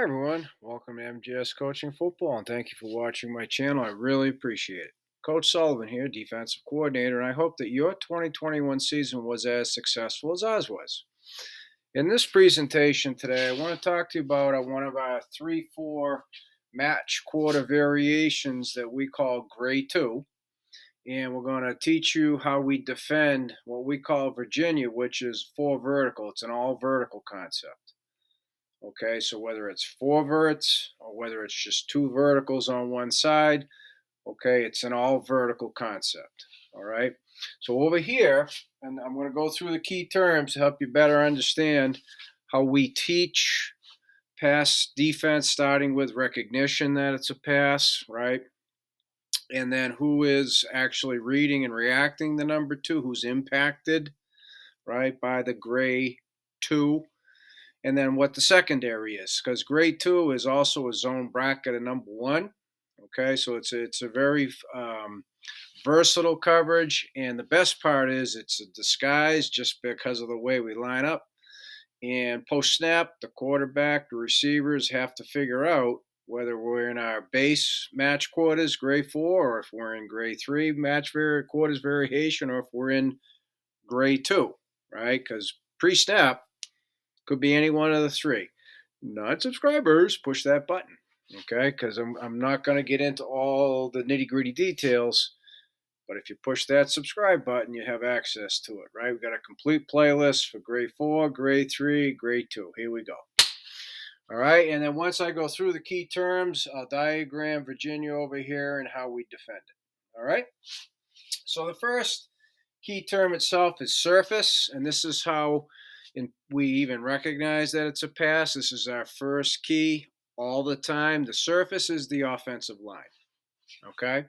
Hi everyone, welcome to MGS Coaching Football, and thank you for watching my channel. I really appreciate it. Coach Sullivan here, defensive coordinator, and I hope that your 2021 season was as successful as ours was. In this presentation today, I want to talk to you about one of our 3-4 match quarter variations that we call Gray 2, and we're going to teach you how we defend what we call Virginia, which is 4 vertical. It's an all vertical concept. Okay, so whether it's 4 verts or whether it's just 2 verticals on one side, okay, it's an all vertical concept. All right, so over here, and I'm going to go through the key terms to help you better understand how we teach pass defense, starting with recognition that it's a pass, right? And then who is actually reading and reacting the number 2, who's impacted, right, by the gray 2, and then what the secondary is, because grade 2 is also a zone bracket of number 1. Okay, so it's a very versatile coverage, and the best part is it's a disguise just because of the way we line up. And post snap, the quarterback, the receivers have to figure out whether we're in our base match quarters, grade 4, or if we're in grade 3 match quarters variation, or if we're in grade 2, right? Because pre snap, could be any one of the three. Non-subscribers, push that button, okay? Because I'm not going to get into all the nitty-gritty details, but if you push that subscribe button, you have access to it, right? We've got a complete playlist for grade 4, grade 3, grade 2. Here we go. All right, and then once I go through the key terms, I'll diagram Virginia over here and how we defend it. All right? So the first key term itself is surface, and this is how we even recognize that it's a pass. This is our first key all the time. The surface is the offensive line. Okay?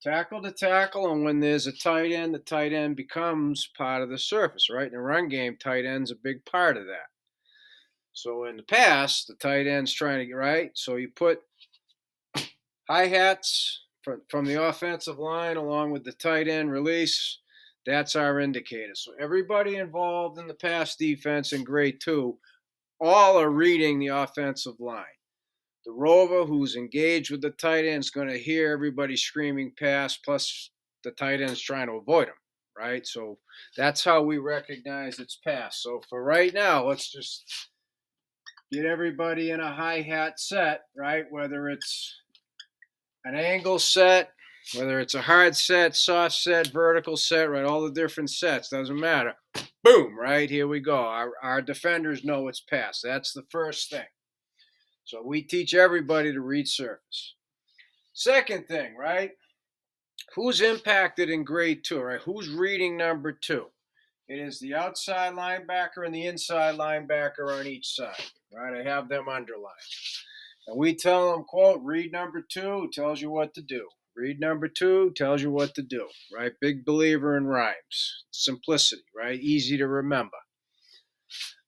Tackle to tackle, and when there's a tight end, the tight end becomes part of the surface, right? In the run game, tight end's a big part of that. So in the pass, the tight end's trying to get right. So you put hi-hats from the offensive line along with the tight end release. That's our indicator. So everybody involved in the pass defense in grade 2, all are reading the offensive line. The rover who's engaged with the tight end is going to hear everybody screaming pass, plus the tight end's trying to avoid him, right? So that's how we recognize it's pass. So for right now, let's just get everybody in a hi-hat set, right? Whether it's an angle set, whether it's a hard set, soft set, vertical set, right? All the different sets, doesn't matter. Boom, right? Here we go. Our defenders know it's pass. That's the first thing. So we teach everybody to read surface. Second thing, right? Who's impacted in grade 2, right? Who's reading number 2? It is the outside linebacker and the inside linebacker on each side, right? I have them underlined. And we tell them, quote, read number 2 tells you what to do. Read number 2 tells you what to do, right? Big believer in rhymes. Simplicity, right? Easy to remember.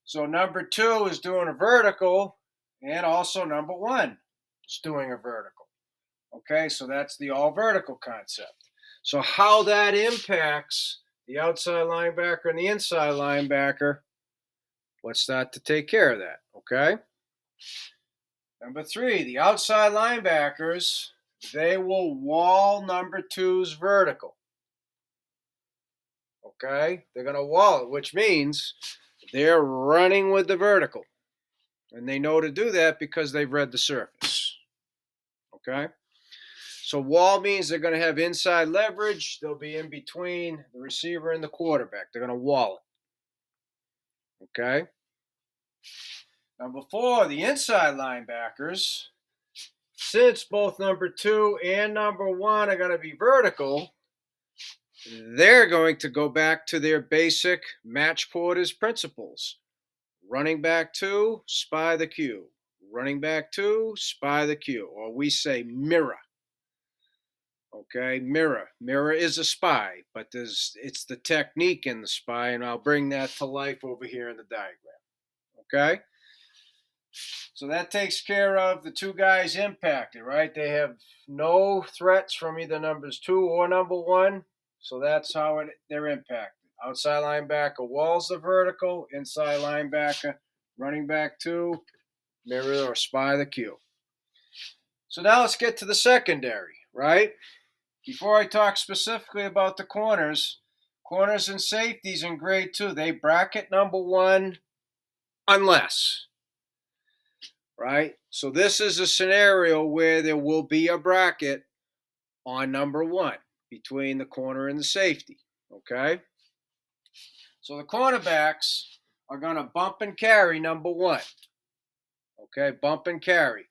So number 2 is doing a vertical, and also number 1 is doing a vertical. Okay, so that's the all vertical concept. So how that impacts the outside linebacker and the inside linebacker, let's start to take care of that, okay? Number 3, the outside linebackers, they will wall number 2's vertical. Okay? They're going to wall it, which means they're running with the vertical. And they know to do that because they've read the surface. Okay? So wall means they're going to have inside leverage. They'll be in between the receiver and the quarterback. They're going to wall it. Okay? Number 4, the inside linebackers, since both number 2 and number 1 are going to be vertical, they're going to go back to their basic match quarters principles. Running back 2, spy the Q. Running back 2, spy the Q. Or we say mirror. Okay, mirror. Mirror is a spy, but it's the technique in the spy, and I'll bring that to life over here in the diagram. Okay? So that takes care of the 2 guys impacted, right? They have no threats from either numbers 2 or number 1. So that's how they're impacted. Outside linebacker walls the vertical. Inside linebacker, running back 2, mirror or spy the cue. So now let's get to the secondary, right? Before I talk specifically about the corners, corners and safeties in grade 2, they bracket number 1 unless, right? So this is a scenario where there will be a bracket on number 1 between the corner and the safety, okay? So the cornerbacks are going to bump and carry number 1, okay? Bump and carry.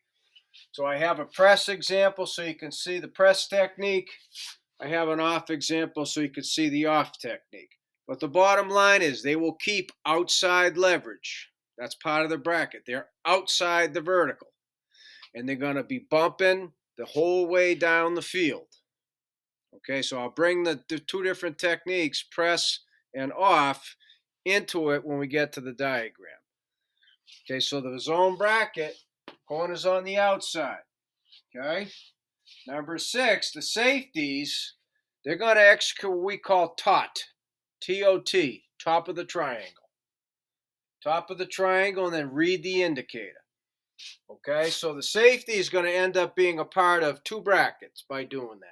So I have a press example so you can see the press technique. I have an off example so you can see the off technique. But the bottom line is they will keep outside leverage. That's part of the bracket. They're outside the vertical. And they're going to be bumping the whole way down the field. Okay, so I'll bring the 2 different techniques, press and off, into it when we get to the diagram. Okay, so the zone bracket, corners on the outside. Okay, number 6, the safeties, they're going to execute what we call TOT, T-O-T, top of the triangle. Top of the triangle, and then read the indicator. Okay, so the safety is going to end up being a part of 2 brackets by doing that.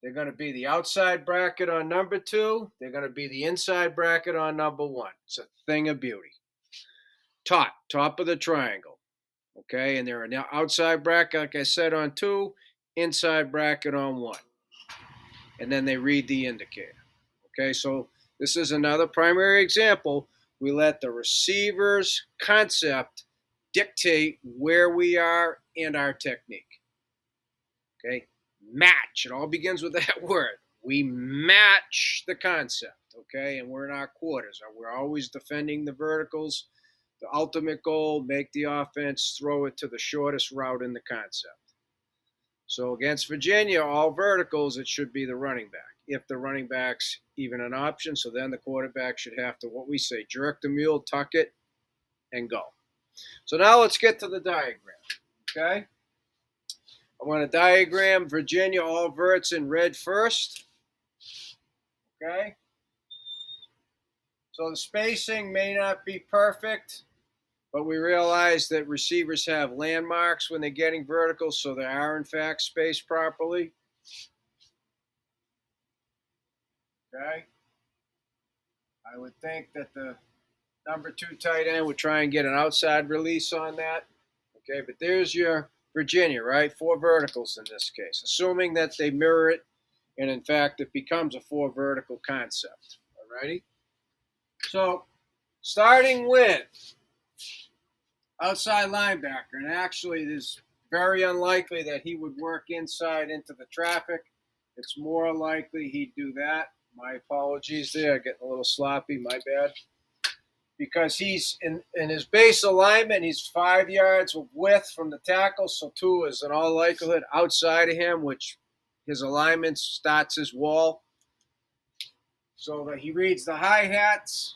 They're going to be the outside bracket on number 2. They're going to be the inside bracket on number 1. It's a thing of beauty. TOT, top of the triangle. Okay, and they're an outside bracket, like I said, on 2, inside bracket on 1. And then they read the indicator. Okay, so this is another primary example. We let the receiver's concept dictate where we are and our technique. Okay, match. It all begins with that word. We match the concept, okay? And we're in our quarters. We're always defending the verticals. The ultimate goal, make the offense throw it to the shortest route in the concept. So against Virginia, all verticals, it should be the running back. If the running back's even an option, so then the quarterback should have to, what we say, jerk the mule, tuck it, and go. So now let's get to the diagram, okay? I want to diagram Virginia all verts in red first, okay? So the spacing may not be perfect, but we realize that receivers have landmarks when they're getting vertical, so they are in fact spaced properly. Okay. I would think that the number 2 tight end would try and get an outside release on that. Okay, but there's your Virginia, right? 4 verticals in this case, assuming that they mirror it, and in fact it becomes a 4 vertical concept. All righty. So starting with outside linebacker, and actually it is very unlikely that he would work inside into the traffic. It's more likely he'd do that. My apologies there, getting a little sloppy, my bad. Because he's in his base alignment, he's 5 yards of width from the tackle, so 2 is in all likelihood outside of him, which his alignment starts his wall. So that he reads the hi-hats.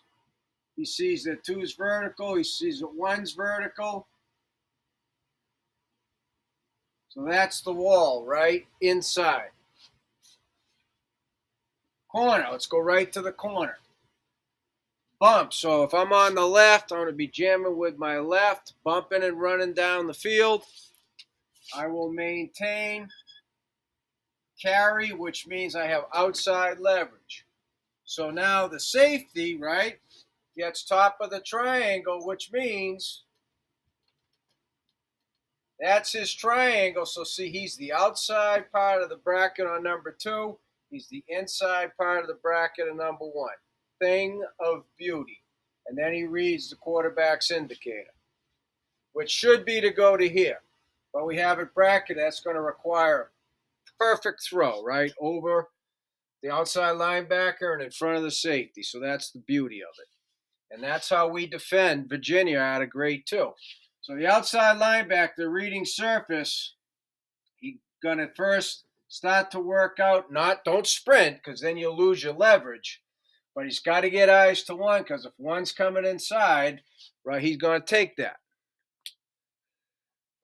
He sees that 2's vertical. He sees that 1's vertical. So that's the wall, right? Inside. Corner. Let's go right to the corner. Bump. So if I'm on the left, I'm going to be jamming with my left, bumping and running down the field. I will maintain carry, which means I have outside leverage. So now the safety, right, gets top of the triangle, which means that's his triangle. So see, he's the outside part of the bracket on number 2. He's the inside part of the bracket on number 1. Thing of beauty. And then he reads the quarterback's indicator, which should be to go to here. But we have it bracketed. That's going to require a perfect throw, right, over the outside linebacker and in front of the safety. So that's the beauty of it. And that's how we defend Virginia out of grade 2. So the outside linebacker, reading surface, he's going to first start to work out. Don't sprint, because then you'll lose your leverage. But he's got to get eyes to 1, because if 1's coming inside, right, he's going to take that.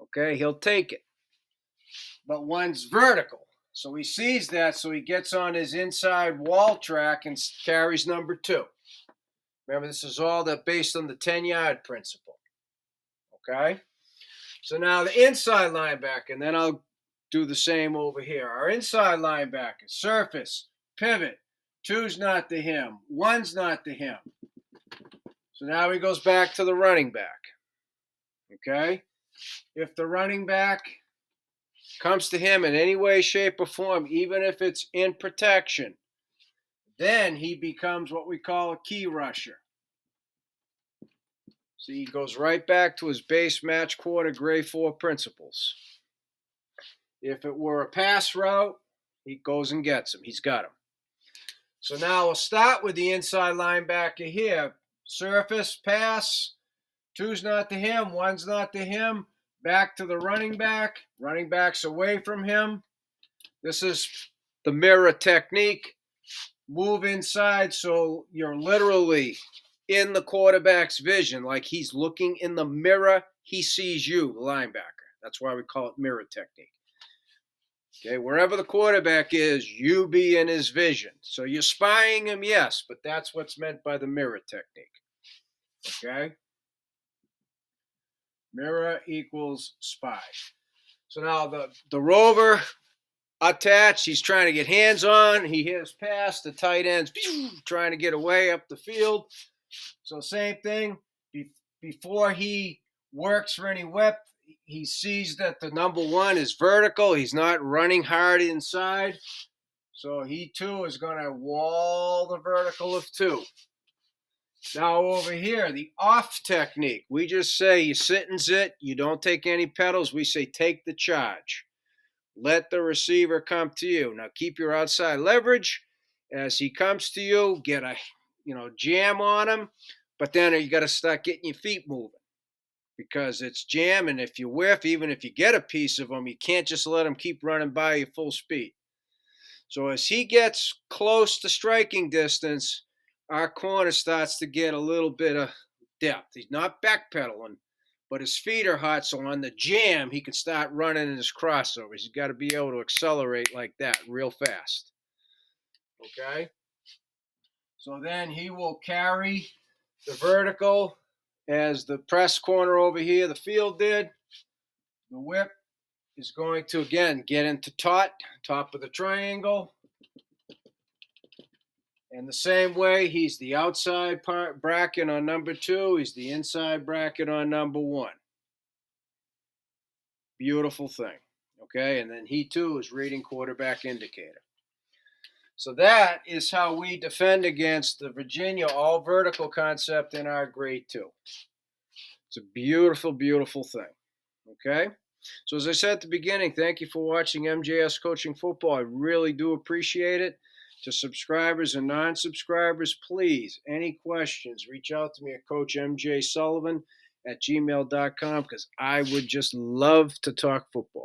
Okay, he'll take it. But 1's vertical. So he sees that, so he gets on his inside wall track and carries number 2. Remember, this is all based on the 10-yard principle. Okay? So now the inside linebacker, and then I'll do the same over here. Our inside linebacker, surface, pivot. Two's not to him. One's not to him. So now he goes back to the running back. Okay? If the running back comes to him in any way, shape, or form, even if it's in protection, then he becomes what we call a key rusher. So he goes right back to his base match quarter grade 4 principles. If it were a pass route, he goes and gets him. He's got him. So now we'll start with the inside linebacker here. Surface, pass. Two's not to him. One's not to him. Back to the running back. Running back's away from him. This is the mirror technique. Move inside so you're literally in the quarterback's vision, like he's looking in the mirror. He sees you, the linebacker. That's why we call it mirror technique. Okay, wherever the quarterback is, you be in his vision. So you're spying him, yes, but that's what's meant by the mirror technique. Okay? Mirror equals spy. So now the rover attached, he's trying to get hands on. He hears pass, the tight end's trying to get away up the field. So same thing, before he works for any whip, he sees that the number one is vertical. He's not running hard inside. So he too is going to wall the vertical of 2. Now over here, the off technique. We just say you sit and zit. You don't take any pedals. We say take the charge. Let the receiver come to you. Now keep your outside leverage. As he comes to you, get a jam on him. But then you got to start getting your feet moving because it's jam. And if you whiff, even if you get a piece of him, you can't just let him keep running by you full speed. So as he gets close to striking distance, our corner starts to get a little bit of depth. He's not backpedaling, but his feet are hot. So on the jam, he can start running in his crossovers. He's got to be able to accelerate like that real fast. Okay? So then he will carry the vertical as the press corner over here, the field did. The whip is going to, again, get into top of the triangle. And the same way, he's the outside bracket on number 2. He's the inside bracket on number 1. Beautiful thing. Okay, and then he too is reading quarterback indicator. So that is how we defend against the Virginia all vertical concept in our grade 2. It's a beautiful, beautiful thing. Okay? So as I said at the beginning, thank you for watching MJS Coaching Football. I really do appreciate it. To subscribers and non-subscribers, please, any questions, reach out to me at CoachMJSullivan@gmail.com because I would just love to talk football.